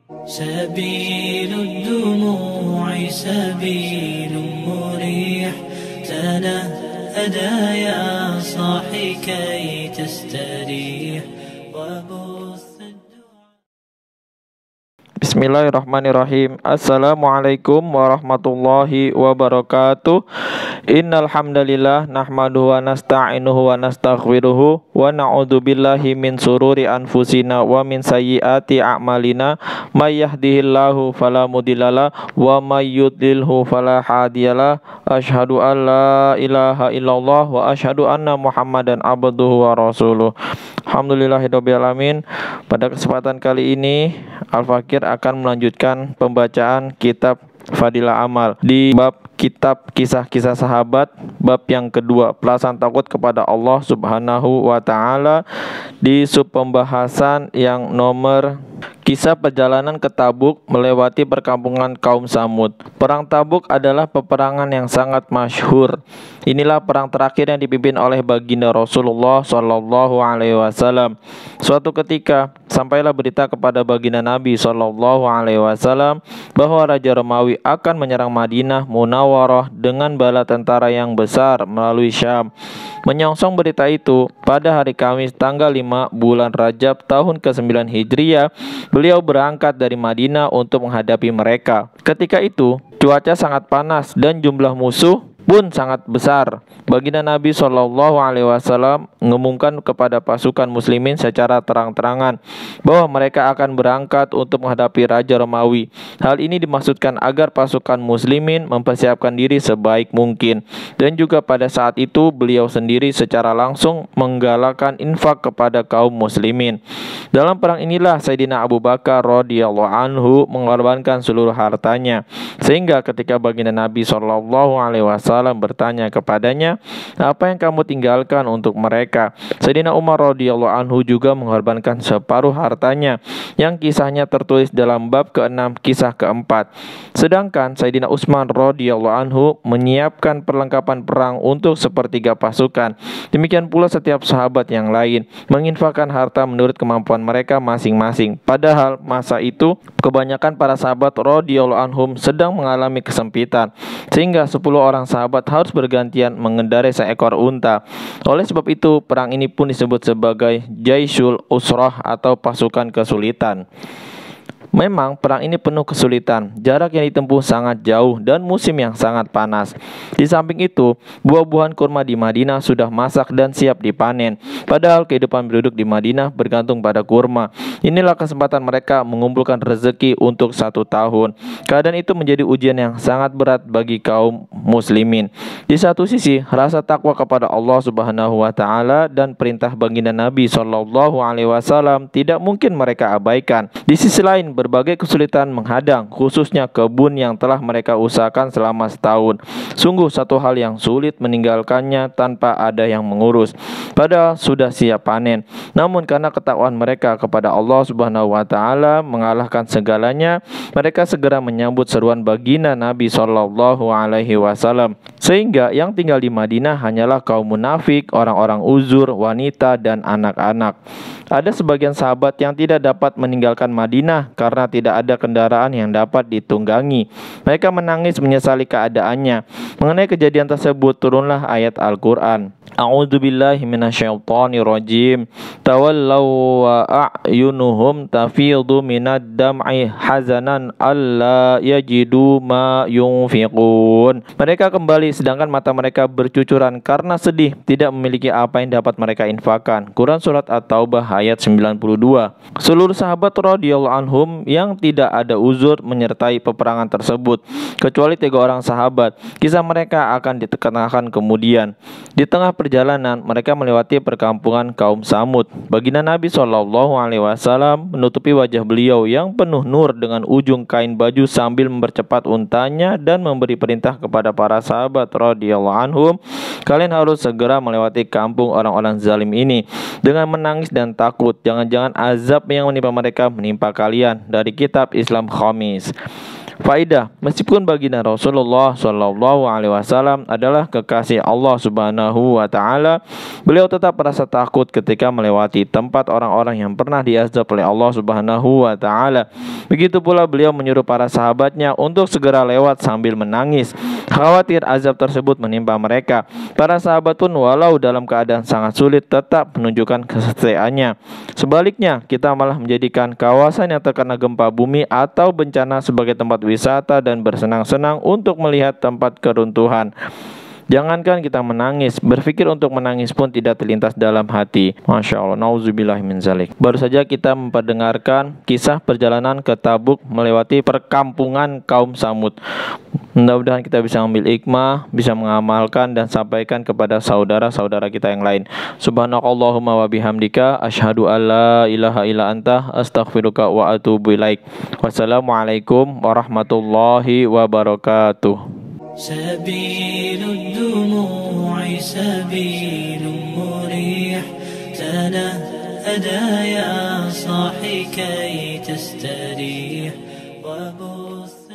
سبيل الدموع سبيل مريح تنهدى يا صاحي كي تستريح Bismillahirrahmanirrahim. Assalamualaikum warahmatullahi wabarakatuh. Innal hamdalillah nahmaduhu wa nasta'inuhu wa nastaghfiruhu wa na'udzu billahi min sururi anfusina wa min sayyiati a'malina may yahdihillahu fala mudhillalah wa may yudlilhu fala hadiyalah. Asyhadu an la ilaha illallah wa asyhadu anna Muhammadan abduhu wa rasuluh. Alhamdulillahirabbil alamin. Pada kesempatan kali ini Al-Fakir akan melanjutkan pembacaan kitab Fadilah Amal di bab kitab kisah-kisah sahabat, bab yang kedua, perasaan takut kepada Allah Subhanahu wa Ta'ala, di sub pembahasan yang nomor kisah perjalanan ke Tabuk melewati perkampungan kaum Samud. Perang Tabuk adalah peperangan yang sangat masyhur. Inilah perang terakhir yang dipimpin oleh baginda Rasulullah Shallallahu Alaihi Wasallam. Suatu ketika sampailah berita kepada baginda Nabi Shallallahu Alaihi Wasallam bahwa Raja Romawi akan menyerang Madinah Munawwarah dengan bala tentara yang besar melalui Syam. Menyongsong berita itu, pada hari Kamis tanggal 5 bulan Rajab tahun ke-9 Hijriah, beliau berangkat dari Madinah untuk menghadapi mereka. Ketika itu, cuaca sangat panas dan jumlah musuh pun sangat besar. Baginda Nabi Shallallahu Alaihi Wasallam mengumumkan kepada pasukan muslimin secara terang-terangan bahwa mereka akan berangkat untuk menghadapi Raja Romawi. Hal ini dimaksudkan agar pasukan muslimin mempersiapkan diri sebaik mungkin. Dan juga pada saat itu beliau sendiri secara langsung menggalakkan infak kepada kaum muslimin. Dalam perang inilah Sayyidina Abu Bakar radhiyallahu anhu mengorbankan seluruh hartanya, sehingga ketika baginda Nabi Shallallahu Alaihi Wasallam bertanya kepadanya, apa yang kamu tinggalkan untuk mereka? Sayyidina Umar radhiyallahu anhu juga mengorbankan separuh hartanya, yang kisahnya tertulis dalam bab ke-6 kisah ke-4. Sedangkan Sayyidina Utsman radhiyallahu anhu menyiapkan perlengkapan perang untuk sepertiga pasukan. Demikian pula setiap sahabat yang lain menginfakkan harta menurut kemampuan mereka masing-masing. Padahal masa itu kebanyakan para sahabat radhiyallahu anhum sedang mengalami kesempitan, sehingga 10 orang sahabat harus bergantian mengendarai seekor unta. Oleh sebab itu, perang ini pun disebut sebagai Jaisul Usrah atau pasukan kesulitan. Memang perang ini penuh kesulitan, jarak yang ditempuh sangat jauh dan musim yang sangat panas. Di samping itu, buah-buahan kurma di Madinah sudah masak dan siap dipanen. Padahal kehidupan penduduk di Madinah bergantung pada kurma. Inilah kesempatan mereka mengumpulkan rezeki untuk 1 tahun. Keadaan itu menjadi ujian yang sangat berat bagi kaum muslimin. Di satu sisi, rasa takwa kepada Allah Subhanahu wa Ta'ala dan perintah baginda Nabi Shallallahu Alaihi Wasallam tidak mungkin mereka abaikan. Di sisi lain, berbagai kesulitan menghadang, khususnya kebun yang telah mereka usahakan selama setahun. Sungguh satu hal yang sulit meninggalkannya tanpa ada yang mengurus, padahal sudah siap panen. Namun karena ketakwaan mereka kepada Allah Subhanahu wa Ta'ala mengalahkan segalanya, mereka segera menyambut seruan baginda Nabi Shallallahu Alaihi Wasallam. Sehingga yang tinggal di Madinah hanyalah kaum munafik, orang-orang uzur, wanita, dan anak-anak. Ada sebagian sahabat yang tidak dapat meninggalkan Madinah karena tidak ada kendaraan yang dapat ditunggangi. Mereka menangis menyesali keadaannya. Mengenai kejadian tersebut turunlah ayat Al-Quran. A'udzubillahi minasyaitonirrajim. Tawallaw wa a'yunuhum tafidhu minad dam'i hazanan alla yajidu ma yunfiqun. Mereka kembali sedangkan mata mereka bercucuran karena sedih, tidak memiliki apa yang dapat mereka infakkan. Quran surat At-Taubah ayat 92. Seluruh sahabat radhiyallahu anhum yang tidak ada uzur menyertai peperangan tersebut, kecuali 3 orang sahabat. Kisah mereka akan ditekankan kemudian. Di tengah perjalanan mereka melewati perkampungan kaum Samud. Baginda Nabi Shallallahu Alaihi Wasallam menutupi wajah beliau yang penuh nur dengan ujung kain baju sambil mempercepat untanya dan memberi perintah kepada para sahabat radhiyallahu anhum, kalian harus segera melewati kampung orang-orang zalim ini dengan menangis dan takut. Jangan-jangan azab yang menimpa mereka menimpa kalian. Dari kitab Islam Khamis. Faidah, meskipun baginda Rasulullah Shallallahu Alaihi Wasallam adalah kekasih Allah Subhanahu Wa Taala, beliau tetap merasa takut ketika melewati tempat orang-orang yang pernah diazab oleh Allah Subhanahu Wa Taala. Begitu pula beliau menyuruh para sahabatnya untuk segera lewat sambil menangis, khawatir azab tersebut menimpa mereka. Para sahabat pun walau dalam keadaan sangat sulit tetap menunjukkan kesetiaannya. Sebaliknya, kita malah menjadikan kawasan yang terkena gempa bumi atau bencana sebagai tempat wisata dan bersenang-senang untuk melihat tempat keruntuhan. Jangankan kita menangis, berpikir untuk menangis pun tidak terlintas dalam hati. Masya Allah, nauzubillah min zalik. Baru saja kita memperdengarkan kisah perjalanan ke Tabuk melewati perkampungan kaum Samud. Mudah-mudahan kita bisa ambil hikmah, bisa mengamalkan dan sampaikan kepada saudara-saudara kita yang lain. Subhanakallahumma wa bihamdika asyhadu alla ilaha illa anta astaghfiruka wa atubu ilaik. Wassalamualaikum warahmatullahi wabarakatuh. سبيل الدموع سبيل مريح تنهدى يا صاحي كي تستريح وبث